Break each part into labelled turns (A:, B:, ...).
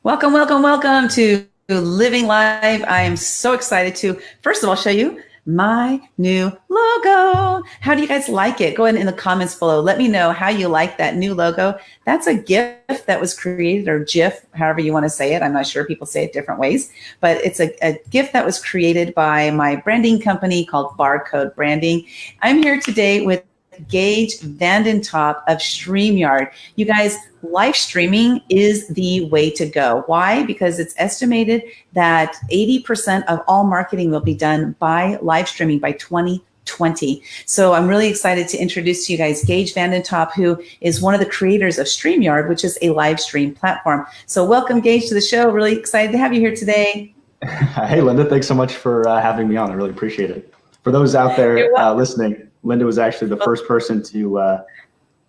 A: Welcome, welcome, welcome to Living Live. I am so excited to, first of all, show you my new logo. How do you guys like it? Go ahead in the comments below. Let me know how you like that new logo. That's a GIF that was created, or GIF, however you want to say it. I'm not sure, people say it different ways, but it's a GIF that was created by my branding company called Barcode Branding. I'm here today with Geige Vandentop of StreamYard. You guys, live streaming is the way to go. Why? Because it's estimated that 80% of all marketing will be done by live streaming by 2020. So I'm really excited to introduce to you guys Geige Vandentop, who is one of the creators of StreamYard, which is a live stream platform. So welcome, Geige, to the show. Really excited to have you here today.
B: Hey, Linda, thanks so much for having me on. I really appreciate it. For those out there listening, Linda was actually the first person to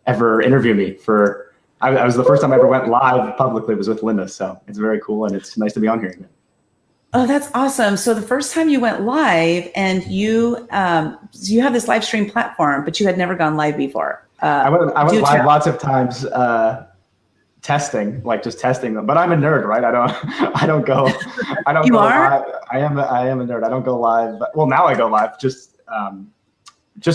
B: ever interview me for, I was the first time I ever went live publicly was with Linda. So it's very cool and it's nice to be on here again.
A: Oh, that's awesome. So the first time you went live and you have this live stream platform, but you had never gone live before.
B: I went live lots of times testing, like just testing them, but I'm a nerd, right? I don't go live. I am a nerd. I don't go live. Well, now I go live just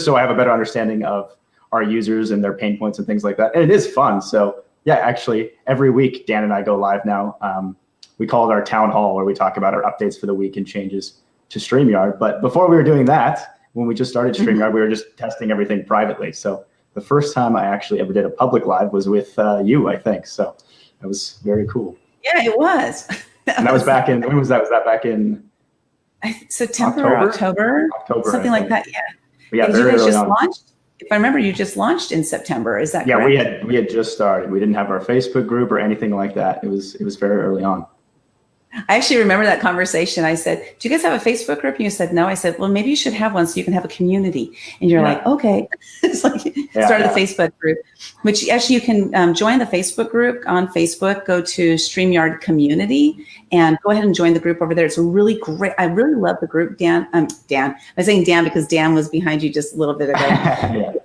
B: so I have a better understanding of our users and their pain points and things like that. And it is fun. So yeah, actually every week, Dan and I go live now. We call it our town hall, where we talk about our updates for the week and changes to StreamYard. But before we were doing that, when we just started StreamYard, we were just testing everything privately. So the first time I actually ever did a public live was with you, I think. So that was very cool.
A: Yeah, it was.
B: And that was back in, when was that? Was that back in
A: September or October, something like that? Yeah.
B: Yeah,
A: you guys just launched? If I remember, you just launched in September. Is that correct?
B: Yeah, we had just started. We didn't have our Facebook group or anything like that. It was very early on.
A: I actually remember that conversation. I said, do you guys have a Facebook group? And you said, no. I said, well, maybe you should have one so you can have a community. And you're like, okay. It's like started a Facebook group, which actually you can join the Facebook group on Facebook, go to StreamYard Community and go ahead and join the group over there. It's a really great, I really love the group, Dan. I was saying Dan because Dan was behind you just a little bit ago.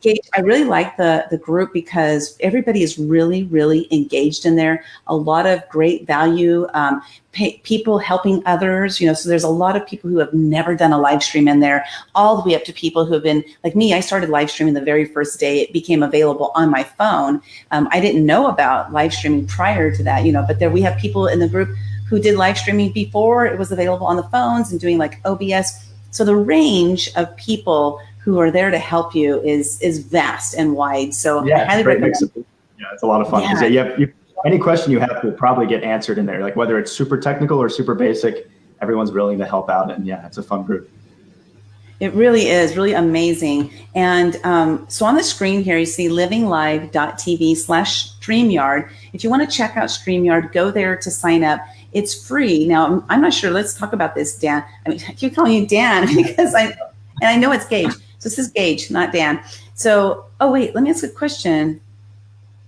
A: Geige, I really like the group because everybody is really, really engaged in there. A lot of great value, people helping others, so there's a lot of people who have never done a live stream in there, all the way up to people who have been, like me, I started live streaming the very first day it became available on my phone. I didn't know about live streaming prior to that, but there we have people in the group who did live streaming before it was available on the phones and doing like OBS. So the range of people who are there to help you is vast and wide. So
B: yeah,
A: I highly recommend it.
B: Yeah, it's a lot of fun. Yeah. Any question you have will probably get answered in there. Like whether it's super technical or super basic, everyone's willing to help out. And yeah, it's a fun group.
A: It really is really amazing. And so on the screen here, you see livinglive.tv/StreamYard. If you want to check out StreamYard, go there to sign up. It's free. Now, I'm not sure. Let's talk about this, Dan. I keep calling you Dan because I know it's Geige. So this is Geige, not Dan. So, oh wait, let me ask a question.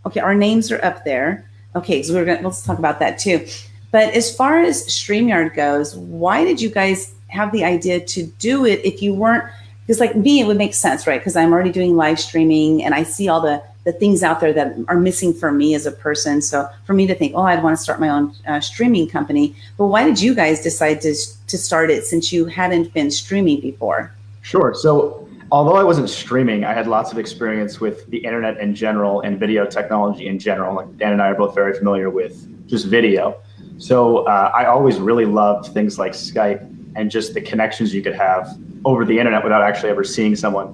A: Okay, our names are up there. Okay, so let's talk about that too. But as far as StreamYard goes, why did you guys have the idea to do it if you weren't, because like me, it would make sense, right? Because I'm already doing live streaming and I see all the things out there that are missing for me as a person. So for me to think, oh, I'd want to start my own streaming company. But why did you guys decide to start it since you hadn't been streaming before?
B: Sure. So although I wasn't streaming, I had lots of experience with the internet in general and video technology in general. Like Dan and I are both very familiar with just video. So I always really loved things like Skype and just the connections you could have over the internet without actually ever seeing someone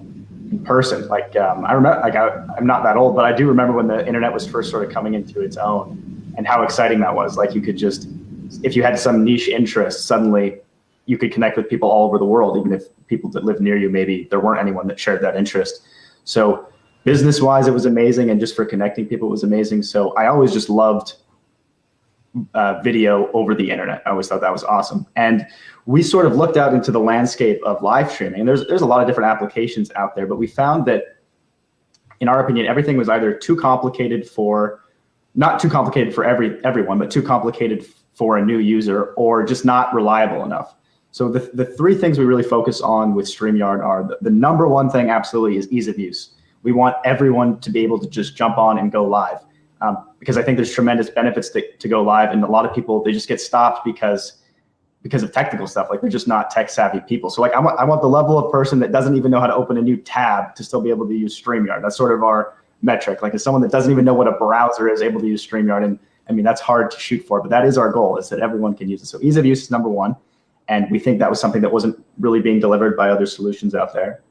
B: in person. Like I remember, like I'm not that old, but I do remember when the internet was first sort of coming into its own and how exciting that was. Like you could just, if you had some niche interest, suddenly you could connect with people all over the world, even if people that live near you, maybe there weren't anyone that shared that interest. So business-wise, it was amazing. And just for connecting people, it was amazing. So I always just loved video over the internet. I always thought that was awesome. And we sort of looked out into the landscape of live streaming. And there's a lot of different applications out there, but we found that, in our opinion, everything was either too complicated for, not too complicated for everyone, but too complicated for a new user, or just not reliable enough. So the three things we really focus on with StreamYard are the number one thing absolutely is ease of use. We want everyone to be able to just jump on and go live. because I think there's tremendous benefits to go live. And a lot of people, they just get stopped because of technical stuff. Like they're just not tech savvy people. So like I want the level of person that doesn't even know how to open a new tab to still be able to use StreamYard. That's sort of our metric. Like, is someone that doesn't even know what a browser is able to use StreamYard? And I mean, that's hard to shoot for, but that is our goal, is that everyone can use it. So ease of use is number one. And we think that was something that wasn't really being delivered by other solutions out there.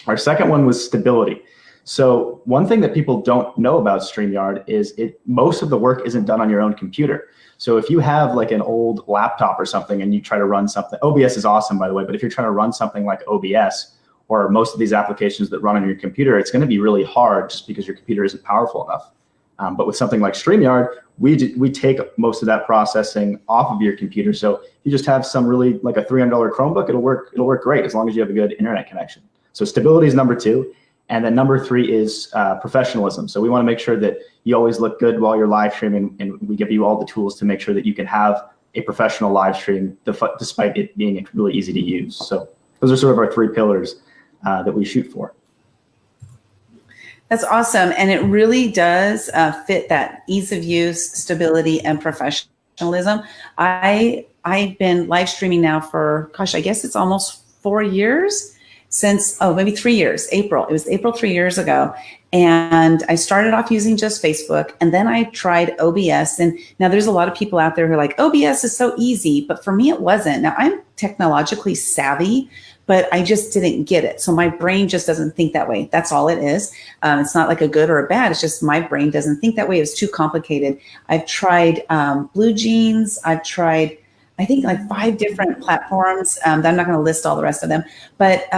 B: Our second one was stability. So one thing that people don't know about StreamYard is most of the work isn't done on your own computer. So if you have like an old laptop or something and you try to run something, OBS is awesome, by the way, but if you're trying to run something like OBS or most of these applications that run on your computer, it's going to be really hard just because your computer isn't powerful enough. But with something like StreamYard, we take most of that processing off of your computer. So you just have some really like a $300 Chromebook, it'll work great as long as you have a good internet connection. So stability is number two. And then number three is professionalism. So we want to make sure that you always look good while you're live streaming, and we give you all the tools to make sure that you can have a professional live stream despite it being really easy to use. So those are sort of our three pillars that we shoot for.
A: That's awesome. And it really does fit that ease of use, stability, and professionalism. I've been live streaming now for, gosh, I guess it's almost 4 years since, maybe 3 years, April. It was April 3 years ago. And I started off using just Facebook, and then I tried OBS. And now there's a lot of people out there who are like, OBS is so easy, but for me, it wasn't. Now I'm technologically savvy, but I just didn't get it. So my brain just doesn't think that way. That's all it is. It's not like a good or a bad. It's just my brain doesn't think that way. It's too complicated. I've tried Blue Jeans. I've tried, I think, like 5 different platforms. I'm not going to list all the rest of them, but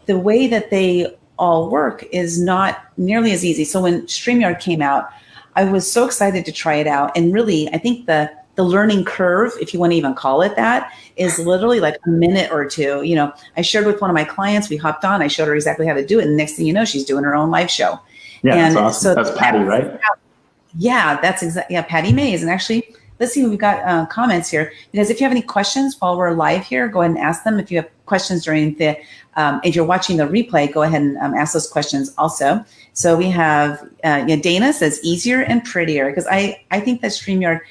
A: the way that they all work is not nearly as easy. So when StreamYard came out, I was so excited to try it out. And really, I think the learning curve, if you want to even call it that, is literally like a minute or two. You know, I shared with one of my clients, we hopped on, I showed her exactly how to do it. And the next thing you know, she's doing her own live show.
B: Yeah,
A: and
B: that's awesome. So that's Patty, right?
A: Yeah, that's exactly, Patty Mays. And actually, let's see, we've got comments here. Because if you have any questions while we're live here, go ahead and ask them. If you have questions during the, if you're watching the replay, go ahead and ask those questions also. So we have, Dana says easier and prettier, because I think that StreamYard,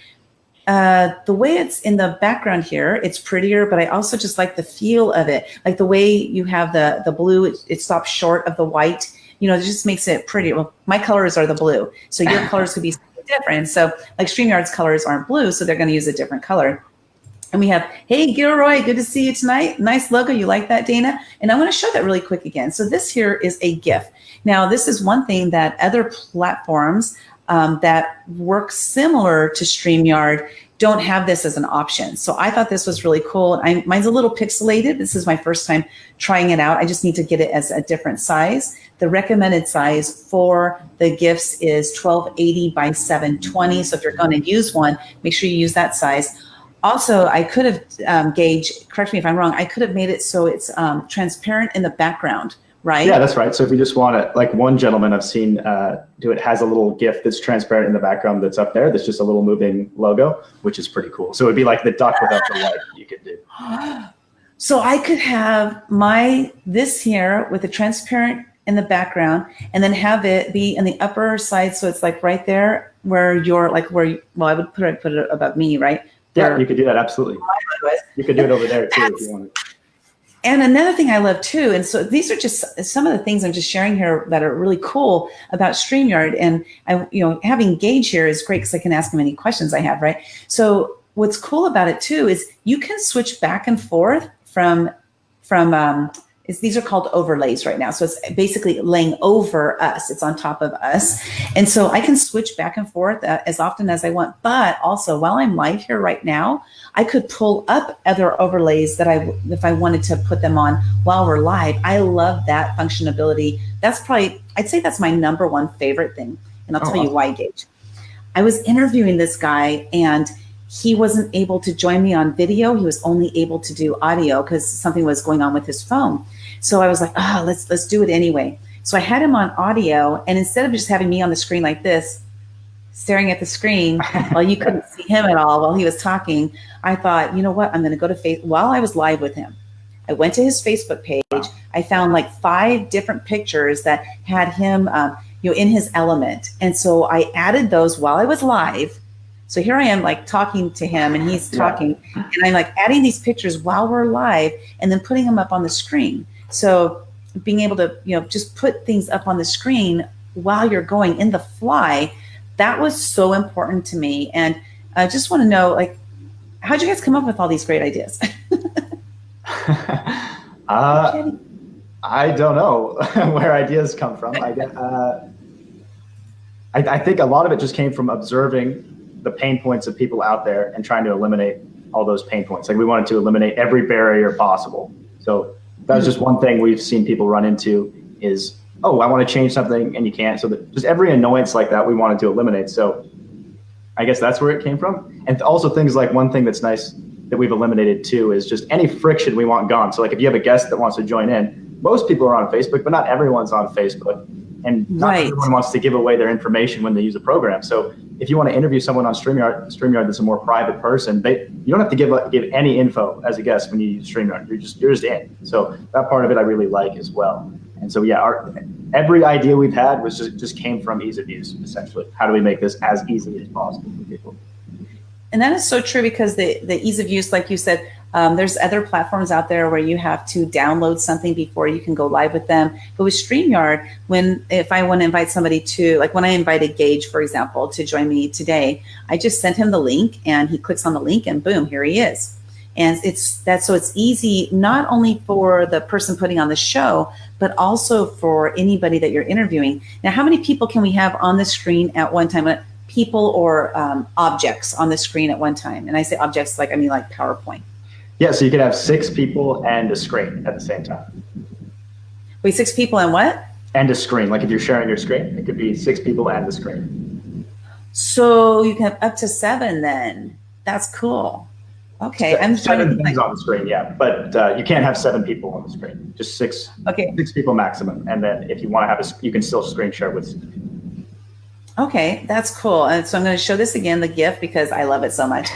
A: the way it's in the background here, it's prettier, but I also just like the feel of it. Like the way you have the blue, it stops short of the white, you know, it just makes it pretty. Well, my colors are the blue, so your colors could be different. So like StreamYard's colors aren't blue, so they're going to use a different color. And we have, hey, Gilroy, good to see you tonight. Nice logo. You like that, Dana? And I want to show that really quick again. So this here is a GIF. Now, this is one thing that other platforms that work similar to StreamYard don't have this as an option. So I thought this was really cool. Mine's a little pixelated. This is my first time trying it out. I just need to get it as a different size. The recommended size for the GIFs is 1280 by 720. So if you're going to use one, make sure you use that size. Also, I could have, Geige, correct me if I'm wrong, I could have made it so it's transparent in the background, right? Yeah,
B: that's right. So if you just want it, like one gentleman I've seen do it, has a little GIF that's transparent in the background that's up there. That's just a little moving logo, which is pretty cool. So it would be like the duck without the light you could do.
A: So I could have this here with a transparent in the background, and then have it be in the upper side. So it's like right there where you're like, well, I would put it above me, right?
B: Yeah, you could do that, absolutely. You could do it over there too if you wanted.
A: And another thing I love too, and so these are just some of the things I'm just sharing here that are really cool about StreamYard. And having Geige here is great because I can ask him any questions I have, right? So what's cool about it too is you can switch back and forth from these are called overlays right now. So it's basically laying over us. It's on top of us. And so I can switch back and forth as often as I want. But also while I'm live here right now, I could pull up other overlays that if I wanted to put them on while we're live. I love that functionality. That's probably, I'd say that's my number one favorite thing. And I'll tell you why, Geige. I was interviewing this guy and he wasn't able to join me on video. He was only able to do audio because something was going on with his phone. So I was like, let's do it anyway. So I had him on audio, and instead of just having me on the screen like this, staring at the screen while you couldn't see him at all while he was talking, I thought, you know what? I'm going to go to Facebook. While I was live with him, I went to his Facebook page. I found like 5 different pictures that had him in his element. And so I added those while I was live. So here I am like talking to him and he's talking and I'm like adding these pictures while we're live and then putting them up on the screen. So being able to, just put things up on the screen while you're going in the fly, that was so important to me. And I just want to know, like, how'd you guys come up with all these great ideas?
B: I don't know where ideas come from. I think a lot of it just came from observing the pain points of people out there and trying to eliminate all those pain points. Like we wanted to eliminate every barrier possible. So that was just one thing we've seen people run into is, oh, I want to change something and you can't. So just every annoyance like that we wanted to eliminate. So I guess that's where it came from. And also things like one thing that's nice that we've eliminated too is just any friction we want gone. So like if you have a guest that wants to join in, most people are on Facebook, but not everyone's on Facebook. And not everyone wants to give away their information when they use a program. So if you want to interview someone on StreamYard that's a more private person, you don't have to give any info as a guest when you use StreamYard. You're just in. So that part of it I really like as well. And so every idea we've had was just came from ease of use, essentially. How do we make this as easy as possible for people?
A: And that is so true because the ease of use, like you said, there's other platforms out there where you have to download something before you can go live with them. But with StreamYard, if I want to invite somebody to, like when I invited Geige, for example, to join me today, I just sent him the link and he clicks on the link and boom, here he is. And so it's easy, not only for the person putting on the show, but also for anybody that you're interviewing. Now, how many people can we have on the screen at one time? People or objects on the screen at one time? And I say objects, I mean PowerPoint.
B: Yeah, so you could have 6 people and a screen at the same time.
A: Wait, 6 people and what?
B: And a screen. Like if you're sharing your screen, it could be 6 people and a screen.
A: So you can have up to 7 then. That's cool. Okay, I'm trying to
B: 7 things on the screen, yeah, but you can't have 7 people on the screen. Just 6. Okay. 6 people maximum, and then if you want to have you can still screen share with 6 people.
A: Okay, that's cool. And so I'm going to show this again, the GIF, because I love it so much.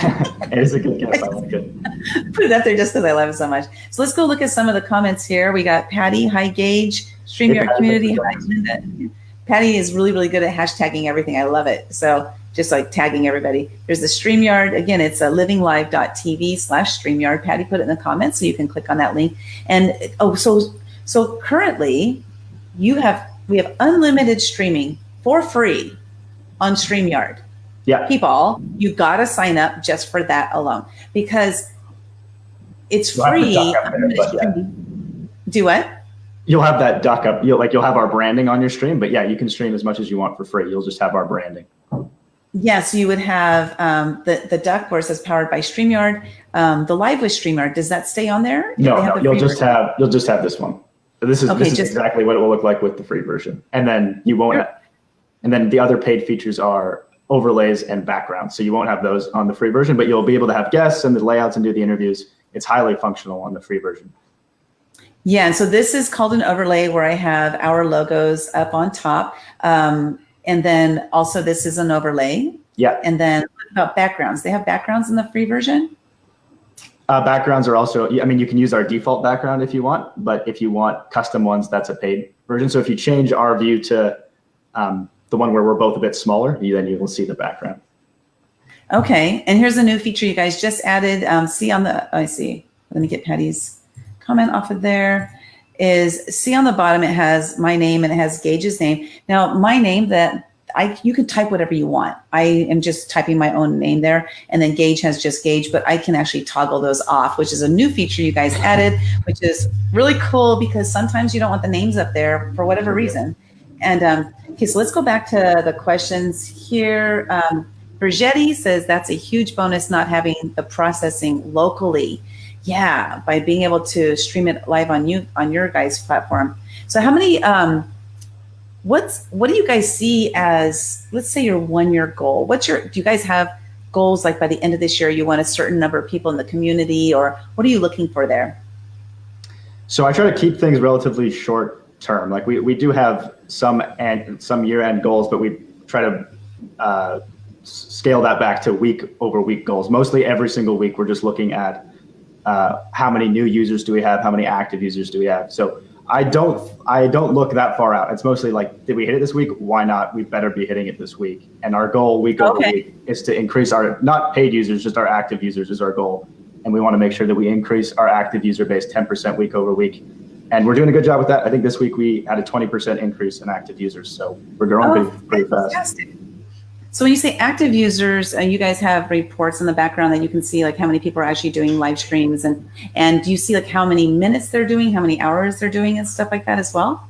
B: It is a good GIF. I like it.
A: Put it up there just because I love it so much. So let's go look at some of the comments here. We got Patty, hi Geige, StreamYard Community. Hi, Linda. Patty is really, really good at hashtagging everything. I love it. So just like tagging everybody. There's the StreamYard. Again, it's a livinglive.tv/StreamYard. Patty put it in the comments, so you can click on that link. And so currently we have unlimited streaming for free on StreamYard.
B: Yeah.
A: People, you got to sign up just for that alone because it's free. Do what?
B: You'll have that duck up. You'll have our branding on your stream, but yeah, you can stream as much as you want for free. You'll just have our branding.
A: Yeah, so you would have the duck where it says powered by StreamYard. The live with StreamYard, does that stay on there?
B: No, you'll just have this one. This is exactly what it will look like with the free version, and then you won't. And then the other paid features are overlays and backgrounds. So you won't have those on the free version, but you'll be able to have guests and the layouts and do the interviews. It's highly functional on the free version.
A: Yeah, and so this is called an overlay where I have our logos up on top. And then also this is an overlay.
B: Yeah.
A: And then what about backgrounds? They have backgrounds in the free version?
B: Backgrounds are also, you can use our default background if you want, but if you want custom ones, that's a paid version. So if you change our view to the one where we're both a bit smaller, then you will see the background.
A: Okay, and here's a new feature you guys just added. Let me get Patty's comment off of there. See on the bottom, it has my name and it has Geige's name. Now, my name you can type whatever you want. I am just typing my own name there, and then Geige has just Geige, but I can actually toggle those off, which is a new feature you guys added, which is really cool because sometimes you don't want the names up there for whatever reason. And okay, so let's go back to the questions here. Brigetti says that's a huge bonus not having the processing locally. Yeah, by being able to stream it live on your guys' platform. So how many? What do you guys see as? Let's say your 1-year goal. Do you guys have goals like by the end of this year you want a certain number of people in the community, or what are you looking for there?
B: So I try to keep things relatively short term. Like we do have some year-end goals, but we try to scale that back to week-over-week goals. Mostly every single week, we're just looking at how many new users do we have, how many active users do we have. So I don't look that far out. It's mostly like, did we hit it this week? Why not? We better be hitting it this week. And our goal week over week is to increase our, not paid users, just our active users is our goal. And we want to make sure that we increase our active user base 10% week over week. And we're doing a good job with that. I think this week we had a 20% increase in active users. So we're growing pretty fast.
A: Fantastic. So when you say active users, you guys have reports in the background that you can see like how many people are actually doing live streams, and do you see like how many minutes they're doing, how many hours they're doing and stuff like that as well?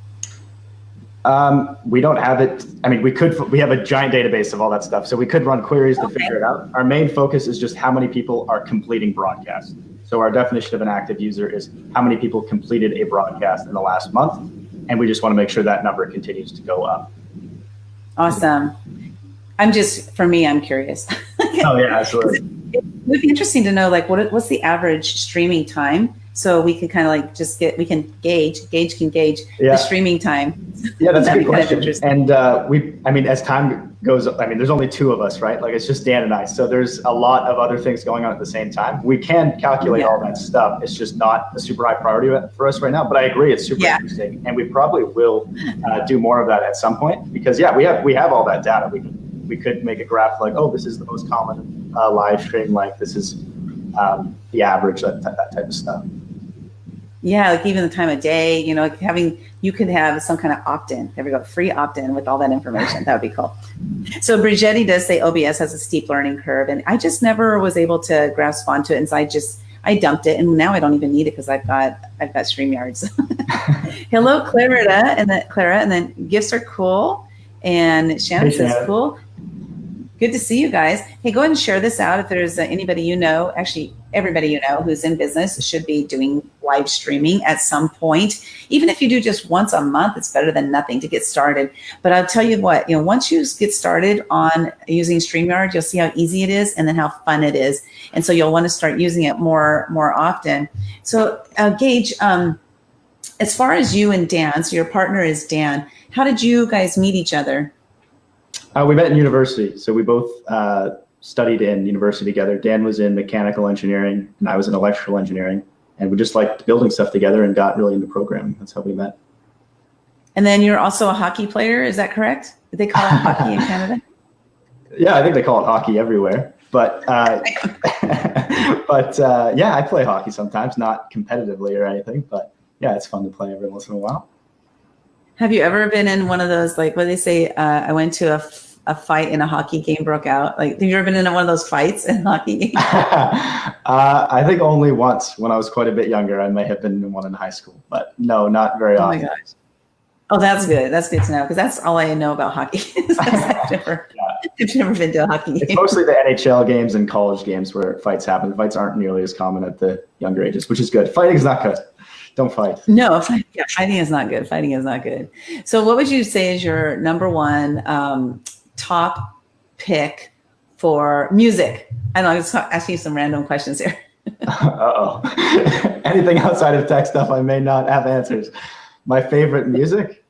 B: We don't have it. I mean, we have a giant database of all that stuff. So we could run queries to figure it out. Our main focus is just how many people are completing broadcasts. So our definition of an active user is how many people completed a broadcast in the last month. And we just want to make sure that number continues to go up.
A: Awesome. For me, I'm curious.
B: Oh yeah, absolutely.
A: It would be interesting to know like what's the average streaming time, so we can kind of like Gage can gauge the streaming time.
B: Yeah, that's a good question. And as time goes, there's only two of us, right? Like it's just Dan and I. So there's a lot of other things going on at the same time. We can calculate all that stuff. It's just not a super high priority for us right now. But I agree, it's super interesting, and we probably will do more of that at some point because we have all that data. We could make a graph like, oh, this is the most common live stream, like this is the average, that type of stuff.
A: Yeah, like even the time of day, like you could have some kind of opt-in. There we go, free opt-in with all that information. That would be cool. So Brigetti does say OBS has a steep learning curve, and I just never was able to grasp onto it, and so I dumped it, and now I don't even need it because I've got StreamYards. Hello, Clara, and then gifts are cool, and Shannon says cool. Good to see you guys. Hey, go ahead and share this out. If there's anybody actually everybody who's in business should be doing live streaming at some point. Even if you do just once a month, it's better than nothing to get started. But I'll tell you what, once you get started on using StreamYard, you'll see how easy it is and then how fun it is. And so you'll want to start using it more often. So Geige, as far as you and Dan, so your partner is Dan, how did you guys meet each other?
B: We met in university. So we both studied in university together. Dan was in mechanical engineering and I was in electrical engineering. And we just liked building stuff together and got really into programming. That's how we met.
A: And then you're also a hockey player, is that correct? Did they call it hockey in Canada?
B: Yeah, I think they call it hockey everywhere. But yeah, I play hockey sometimes, not competitively or anything. But yeah, it's fun to play every once in a while.
A: Have you ever been in one of those, like what they say, I went to a fight and a hockey game broke out? Like, have you ever been in one of those fights in hockey game?
B: I think only once when I was quite a bit younger. I may have been in one in high school, but no, not very often. Oh my gosh.
A: Oh, that's good. That's good to know because that's all I know about hockey. I've never been to a hockey game.
B: It's mostly the NHL games and college games where fights happen. Fights aren't nearly as common at the younger ages, which is good. Fighting is not good. Don't fight.
A: No, fighting is not good. Fighting is not good. So what would you say is your number one top pick for music? I don't know, I'm just asking you some random questions here.
B: Uh-oh. Anything outside of tech stuff, I may not have answers. My favorite music?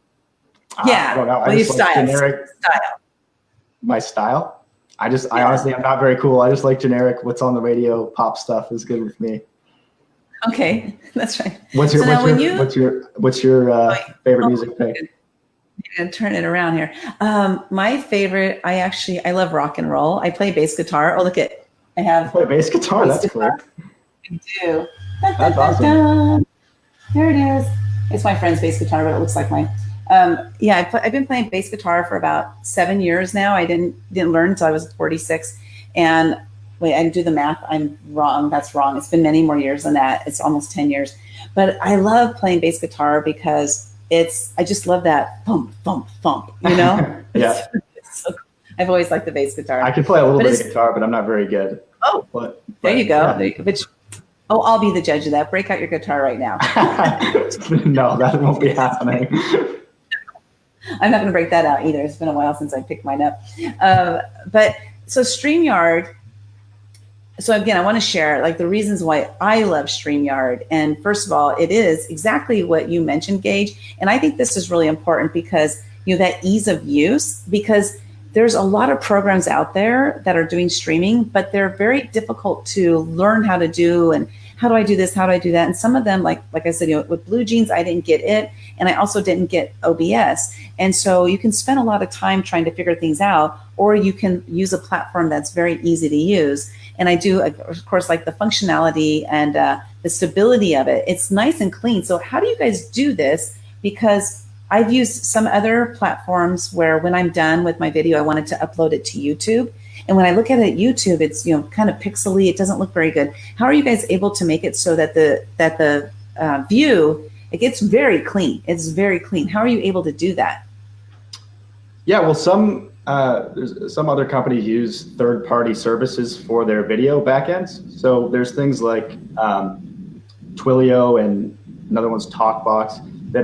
A: Yeah.
B: I don't know.
A: Well, your style.
B: My style? I honestly, I'm not very cool. I just like generic, what's on the radio, pop stuff is good with me.
A: Okay, that's right.
B: What's your favorite music pick?
A: I'm gonna turn it around here. My favorite, I love rock and roll. I play bass guitar. Oh, look at I have.
B: You play bass guitar. That's cool.
A: I do.
B: That's awesome.
A: There it is. It's my friend's bass guitar, but it looks like mine. Yeah, I've been playing bass guitar for about 7 years now. I didn't learn until I was 46, and wait, I do the math. I'm wrong. That's wrong. It's been many more years than that. It's almost 10 years. But I love playing bass guitar because I just love that thump, thump, thump,
B: Yeah.
A: So, I've always liked the bass guitar.
B: I can play a little bit of guitar, but I'm not very good.
A: Oh, there you go. Yeah. I'll be the judge of that. Break out your guitar right now.
B: No, that won't be happening.
A: I'm not going to break that out either. It's been a while since I picked mine up. But so StreamYard. So again, I want to share like the reasons why I love StreamYard. And first of all, it is exactly what you mentioned, Geige. And I think this is really important because, that ease of use, because there's a lot of programs out there that are doing streaming, but they're very difficult to learn how to do and how do I do this? How do I do that? And some of them, like I said, with Blue Jeans, I didn't get it. And I also didn't get OBS. And so you can spend a lot of time trying to figure things out, or you can use a platform that's very easy to use. And I do, of course, like the functionality and the stability of it. It's nice and clean. So how do you guys do this? Because I've used some other platforms where when I'm done with my video, I wanted to upload it to YouTube. And when I look at it, YouTube, it's kind of pixely. It doesn't look very good. How are you guys able to make it so that the view, it gets very clean? It's very clean. How are you able to do that?
B: Yeah, well, some other companies use third-party services for their video backends. So there's things like Twilio and another one's TalkBox that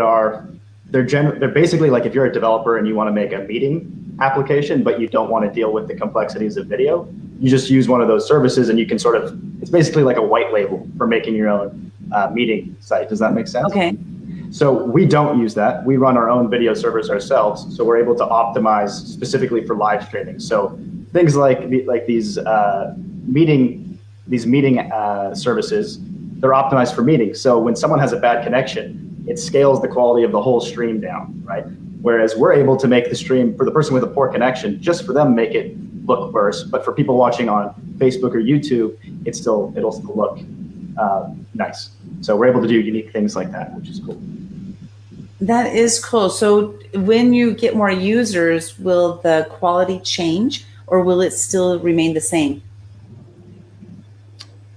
B: they're basically like if you're a developer and you want to make a meeting application, but you don't want to deal with the complexities of video, you just use one of those services and you can it's basically like a white label for making your own meeting site. Does that make sense? Okay. So we don't use that. We run our own video servers ourselves. So we're able to optimize specifically for live streaming. So things like these meeting services, they're optimized for meetings. So when someone has a bad connection, it scales the quality of the whole stream down, right? Whereas we're able to make the stream for the person with a poor connection, just for them, make it look worse. But for people watching on Facebook or YouTube, it'll still look nice. So we're able to do unique things like that, which is cool.
A: That is cool. So when you get more users, will the quality change or will it still remain the same?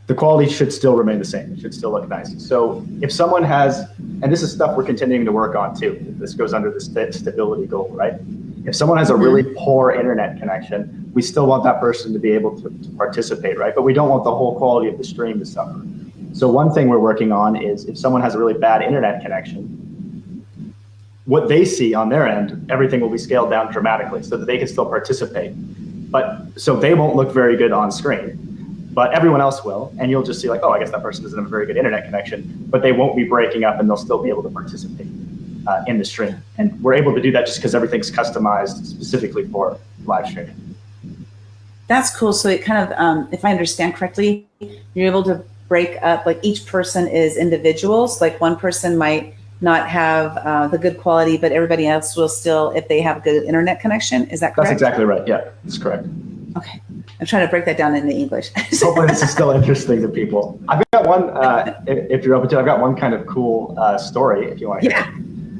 B: The quality should still remain the same. It should still look nice. So if someone has, and this is stuff we're continuing to work on too, this goes under the stability goal, right? If someone has a really poor internet connection, we still want that person to be able to participate, right? But we don't want the whole quality of the stream to suffer. So one thing we're working on is if someone has a really bad internet connection, what they see on their end, everything will be scaled down dramatically so that they can still participate. But so they won't look very good on screen, but everyone else will. And you'll just see like, oh, I guess that person doesn't have a very good internet connection, but they won't be breaking up and they'll still be able to participate in the stream. And we're able to do that just because everything's customized specifically for live streaming.
A: That's cool. So it kind of, if I understand correctly, you're able to break up, like each person is individuals. Like one person might not have the good quality, but everybody else will still, if they have a good internet connection. Is that correct?
B: That's exactly right. Yeah, that's correct.
A: Okay. I'm trying to break that down into English.
B: Hopefully this is still interesting to people. I've got one, if you're open to it, I've got one kind of cool story if you want to hear it.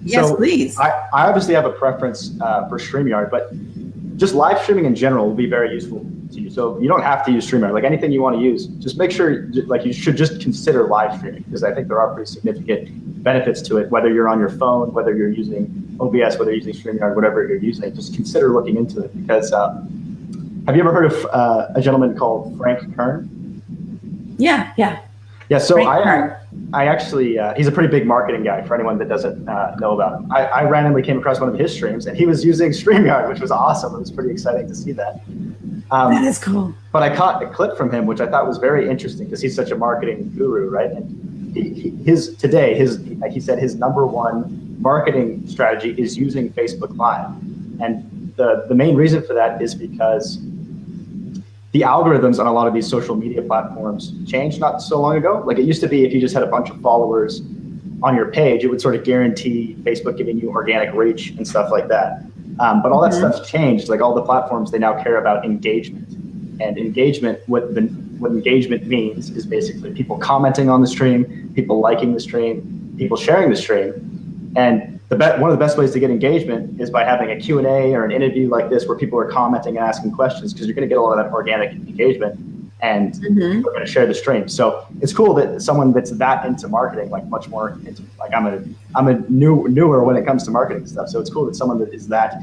A: Yes,
B: so
A: please.
B: I obviously have a preference for StreamYard, but just live streaming in general will be very useful to you. So you don't have to use StreamYard. Like anything you want to use, just make sure, like you should just consider live streaming because I think there are pretty significant benefits to it, whether you're on your phone, whether you're using OBS, whether you're using StreamYard, whatever you're using, just consider looking into it because have you ever heard of a gentleman called Frank Kern?
A: Yeah.
B: Yeah, so I actually, he's a pretty big marketing guy for anyone that doesn't know about him. I randomly came across one of his streams and he was using StreamYard, which was awesome. It was pretty exciting to see that.
A: That is cool.
B: But I caught a clip from him, which I thought was very interesting because he's such a marketing guru, right? And he said his number one marketing strategy is using Facebook Live. And the main reason for that is because the algorithms on a lot of these social media platforms changed not so long ago. Like it used to be if you just had a bunch of followers on your page, it would sort of guarantee Facebook giving you organic reach and stuff like that. But all that stuff's changed. Like all the platforms, they now care about engagement. And engagement, what engagement means is basically people commenting on the stream, people liking the stream, people sharing the stream. And one of the best ways to get engagement is by having a Q&A or an interview like this where people are commenting and asking questions because you're going to get a lot of that organic engagement and people are going to share the stream. So it's cool that someone that's that into marketing, like much more into, like I'm a newer when it comes to marketing stuff. So it's cool that someone that is that,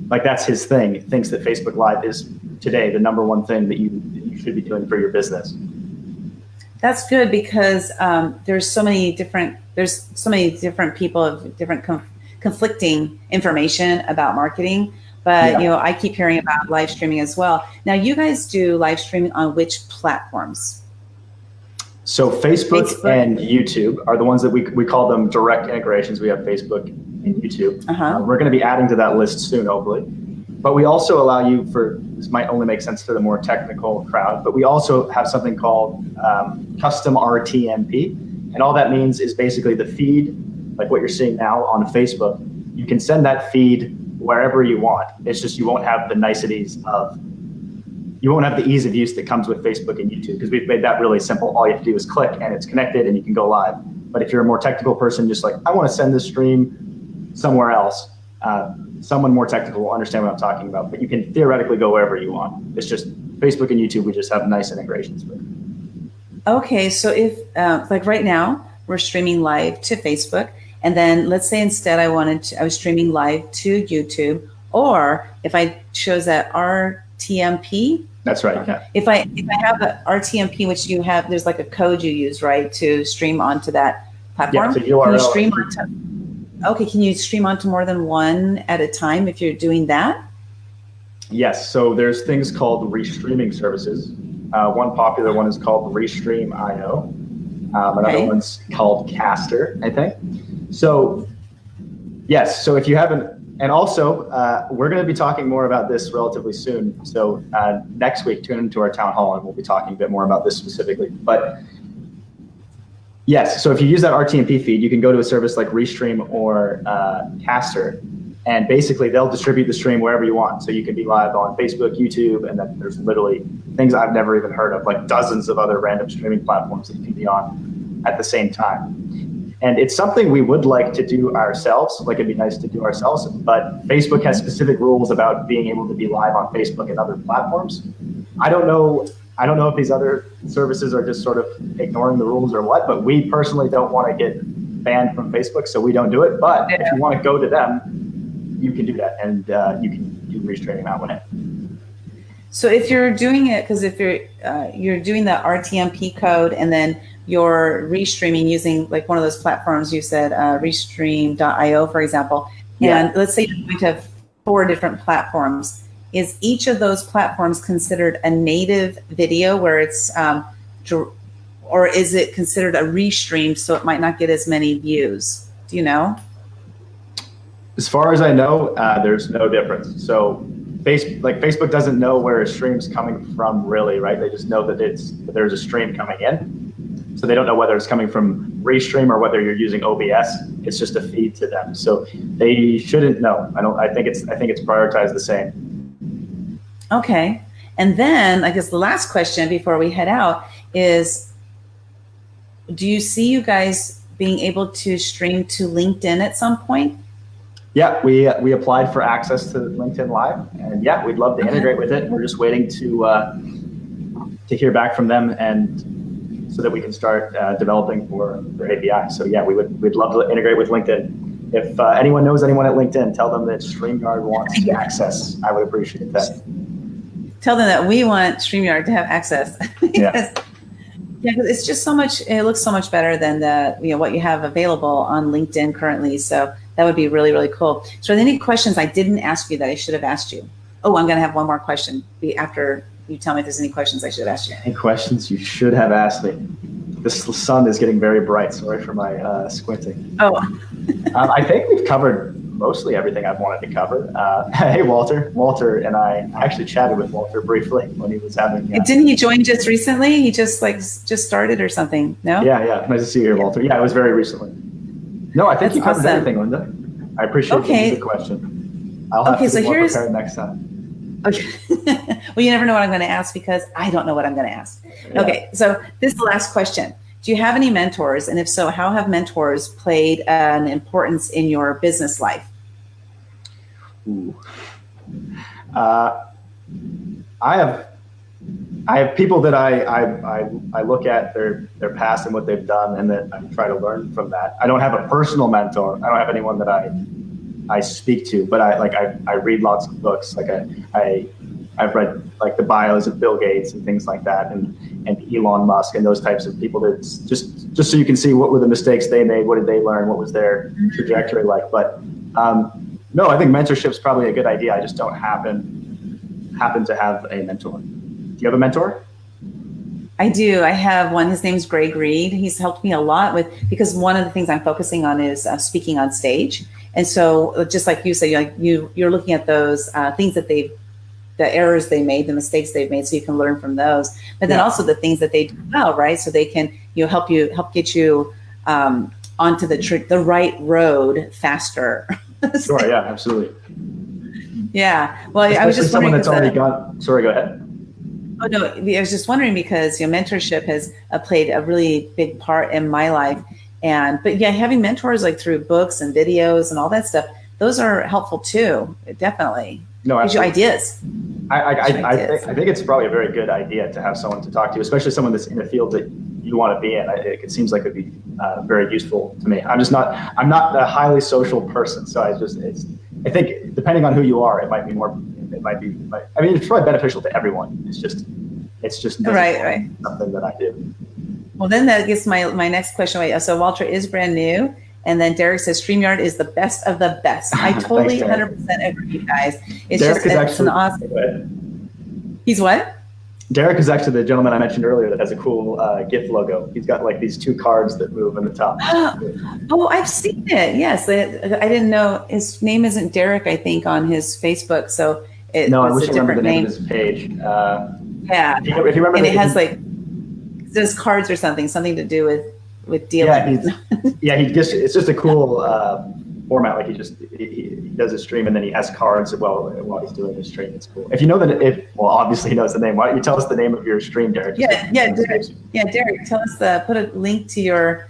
B: like that's his thing, thinks that Facebook Live is today the number one thing that you should be doing for your business.
A: That's good because there's so many different people of different conflicting information about marketing. But I keep hearing about live streaming as well. Now, you guys do live streaming on which platforms?
B: So Facebook and YouTube are the ones that we call them direct integrations. We have Facebook and YouTube. We're going to be adding to that list soon, hopefully. But we also allow you this might only make sense to the more technical crowd, but we also have something called custom RTMP. And all that means is basically the feed, like what you're seeing now on Facebook, you can send that feed wherever you want. It's just you won't have the niceties you won't have the ease of use that comes with Facebook and YouTube, because we've made that really simple. All you have to do is click and it's connected and you can go live. But if you're a more technical person, just like, I want to send this stream somewhere else, someone more technical will understand what I'm talking about. But you can theoretically go wherever you want. It's just Facebook and YouTube, we just have nice integrations with.
A: Okay, so if like right now we're streaming live to Facebook, and then let's say instead I was streaming live to YouTube, or if I chose that RTMP.
B: That's right. Yeah.
A: If I have a RTMP, which you have, there's like a code you use, right, to stream onto that platform.
B: Yeah, so
A: can you stream onto? Okay, can you stream onto more than one at a time if you're doing that?
B: Yes. So there's things called restreaming services. One popular one is called Restream.io. Another one's called Caster, I think. So yes. So if you haven't. And also, we're going to be talking more about this relatively soon. So next week, tune into our town hall and we'll be talking a bit more about this specifically. But yes, so if you use that RTMP feed, you can go to a service like Restream or Caster, and basically they'll distribute the stream wherever you want. So you can be live on Facebook, YouTube, and then there's literally things I've never even heard of, like dozens of other random streaming platforms that you can be on at the same time. And it's something we would like to do ourselves, like it'd be nice to do ourselves, but Facebook has specific rules about being able to be live on Facebook and other platforms. I don't know if these other services are just sort of ignoring the rules or what, but we personally don't want to get banned from Facebook, so we don't do it. But if you want to go to them, you can do that, and you can do restreaming that way.
A: So if you're doing it, because if you're doing the RTMP code and then you're restreaming using like one of those platforms you said, Restream.io, for example, and let's say you're going to have 4 different platforms. Is each of those platforms considered a native video where it's, or is it considered a restream so it might not get as many views? Do you know?
B: As far as I know, there's no difference. So Facebook doesn't know where a stream's coming from really, right? They just know that there's a stream coming in. So they don't know whether it's coming from Restream or whether you're using OBS. It's just a feed to them. So they shouldn't know. I think it's prioritized the same.
A: Okay. And then I guess the last question before we head out is, do you see you guys being able to stream to LinkedIn at some point?
B: Yeah, we applied for access to LinkedIn Live, and yeah, we'd love to integrate with it. We're just waiting to hear back from them, and so that we can start developing for API. So yeah, we'd love to integrate with LinkedIn. If anyone knows anyone at LinkedIn, tell them that StreamYard wants access. I would appreciate that.
A: Tell them that we want StreamYard to have access.
B: Yeah.
A: Yeah, because it's just so much. It looks so much better than what you have available on LinkedIn currently. So that would be really, really cool. So are there any questions I didn't ask you that I should have asked you? Oh, I'm going to have one more question after you tell me if there's any questions I should have asked you.
B: Any questions you should have asked me? The sun is getting very bright. Sorry for my squinting.
A: Oh.
B: I think we've covered mostly everything I've wanted to cover. Hey, Walter. Walter and I actually chatted with Walter briefly when he was having.
A: Didn't he join just recently? He just started or something? No.
B: Yeah. Nice to see you here, Walter. Yeah, it was very recently. No, I think you covered everything, Linda. I appreciate the question. I'll have to be more prepared next time.
A: Okay. Well, you never know what I'm going to ask because I don't know what I'm going to ask. Yeah. Okay, so this is the last question. Do you have any mentors? And if so, how have mentors played an importance in your business life?
B: Ooh. I have people that I look at their past and what they've done, and that I try to learn from that. I don't have a personal mentor. I don't have anyone that I speak to, but I read lots of books. Like I've read like the bios of Bill Gates and things like that, and Elon Musk and those types of people. That's just so you can see what were the mistakes they made, what did they learn, what was their trajectory like. But no, I think mentorship is probably a good idea. I just don't happen to have a mentor. Do you have a mentor?
A: I do. I have one. His name's Greg Reed. He's helped me a lot with, because one of the things I'm focusing on is speaking on stage. And so just like you said, you're looking at those things that the errors they made, the mistakes they've made, so you can learn from those. But then also the things that they do well, right? So they can help get you onto the right road faster.
B: Sure. Yeah. Absolutely.
A: Yeah. Well,
B: especially
A: I was just
B: someone
A: wondering.
B: That's already got. Sorry. Go ahead.
A: Oh no, I was just wondering because mentorship has played a really big part in my life, but having mentors like through books and videos and all that stuff, those are helpful too. Definitely.
B: No,
A: gives you ideas.
B: I think it's probably a very good idea to have someone to talk to, especially someone that's in the field that you want to be in. It seems like it'd be very useful to me. I'm not a highly social person, so I think depending on who you are, it might be more. I mean, it's probably beneficial to everyone. It's just
A: right.
B: Something that I do.
A: Well, then that gets my next question away. So Walter is brand new. And then Derek says, StreamYard is the best of the best. I totally 100% agree, you guys. It's an awesome. He's what?
B: Derek is actually the gentleman I mentioned earlier that has a cool GIF logo. He's got like these two cards that move in the top.
A: Oh, I've seen it. Yes. I didn't know his name isn't Derek, I think, on his Facebook. So
B: I wish I remember the name of his page.
A: Yeah.
B: If you remember,
A: and it has those cards or something to do with dealing.
B: It's just a cool format. Like he does a stream and then he has cards while he's doing his stream. It's cool. If you know obviously he knows the name. Why don't you tell us the name of your stream, Derek?
A: Derek, tell us put a link to your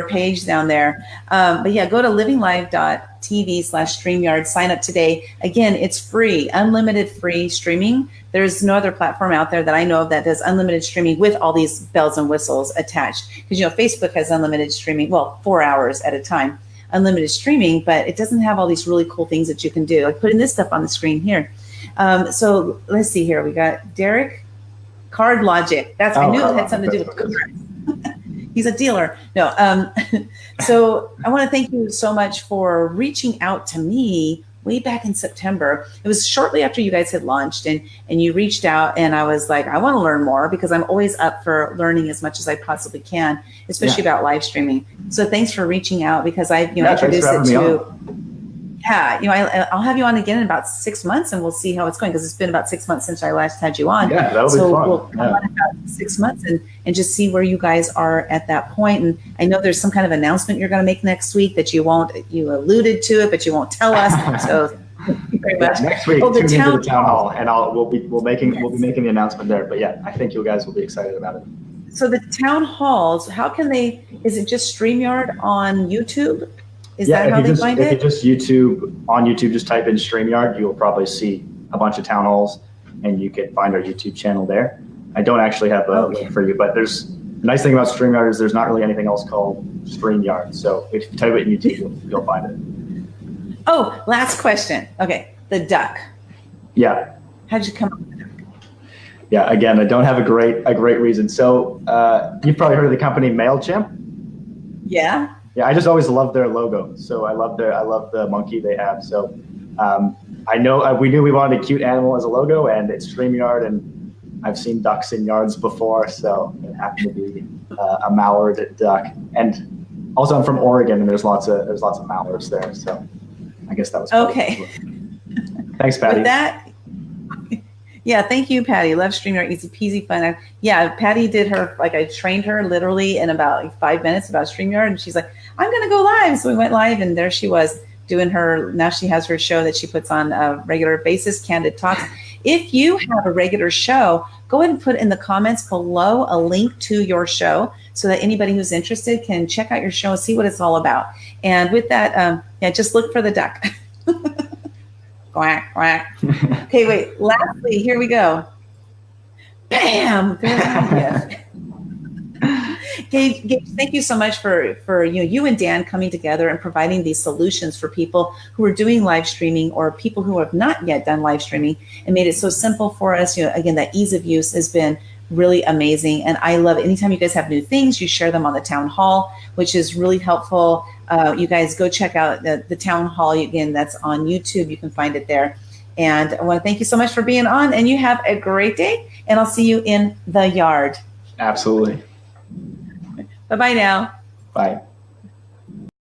A: page down there. But go to livinglive.tv/StreamYard, sign up today. Again, it's free, unlimited free streaming. There's no other platform out there that I know of that does unlimited streaming with all these bells and whistles attached. Because Facebook has unlimited streaming, 4 hours at a time, unlimited streaming, but it doesn't have all these really cool things that you can do, like putting this stuff on the screen here. So let's see here. We got Derek, Card Logic. I knew it had something to do with cards. He's a dealer. No. So I want to thank you so much for reaching out to me way back in September. It was shortly after you guys had launched and you reached out, and I was like, I want to learn more because I'm always up for learning as much as I possibly can, especially about live streaming. So thanks for reaching out because I've introduced it to. I'll have you on again in about 6 months and we'll see how it's going because it's been about 6 months since I last had you on.
B: Yeah, that'll be fun.
A: We'll come on in about 6 months and just see where you guys are at that point. And I know there's some kind of announcement you're going to make next week that you alluded to it, but you won't tell us. So thank you very much.
B: Next week, tune into the town hall and we'll be making the announcement there. But I think you guys will be excited about it. So the town halls,
A: is it just StreamYard on YouTube? Is that how they find it?
B: If you just YouTube, just type in StreamYard, you'll probably see a bunch of town halls, and you can find our YouTube channel there. I don't actually have a link for you, but the nice thing about StreamYard is there's not really anything else called StreamYard. So if you type it in YouTube, you'll find it.
A: Oh, last question. Okay, the duck.
B: Yeah.
A: How'd you come up with the duck?
B: Yeah, again, I don't have a great reason. So you've probably heard of the company MailChimp.
A: Yeah.
B: Yeah, I just always loved their logo. So I love the monkey they have. So we knew we wanted a cute animal as a logo, and it's StreamYard, and I've seen ducks in yards before, so it happened to be a mallard duck. And also, I'm from Oregon, and there's lots of mallards there. So I guess that was
A: okay.
B: Thanks, Patty.
A: With that. Yeah, thank you, Patty. Love StreamYard. Easy peasy fun. Patty did I trained her literally in about 5 minutes about StreamYard, and she's like, I'm going to go live. So we went live, and there she was doing now she has her show that she puts on a regular basis, Candid Talks. If you have a regular show, go ahead and put in the comments below a link to your show so that anybody who's interested can check out your show and see what it's all about. And with that, just look for the duck. Quack, quack. Okay, wait. Lastly, here we go. Bam! There's my gift. Geige, thank you so much for you and Dan coming together and providing these solutions for people who are doing live streaming or people who have not yet done live streaming and made it so simple for us. Again, that ease of use has been really amazing. And I love it. Anytime you guys have new things, you share them on the town hall, which is really helpful. You guys go check out the town hall. Again, that's on YouTube. You can find it there. And I want to thank you so much for being on, and you have a great day, and I'll see you in the yard.
B: Absolutely.
A: Bye-bye now.
B: Bye.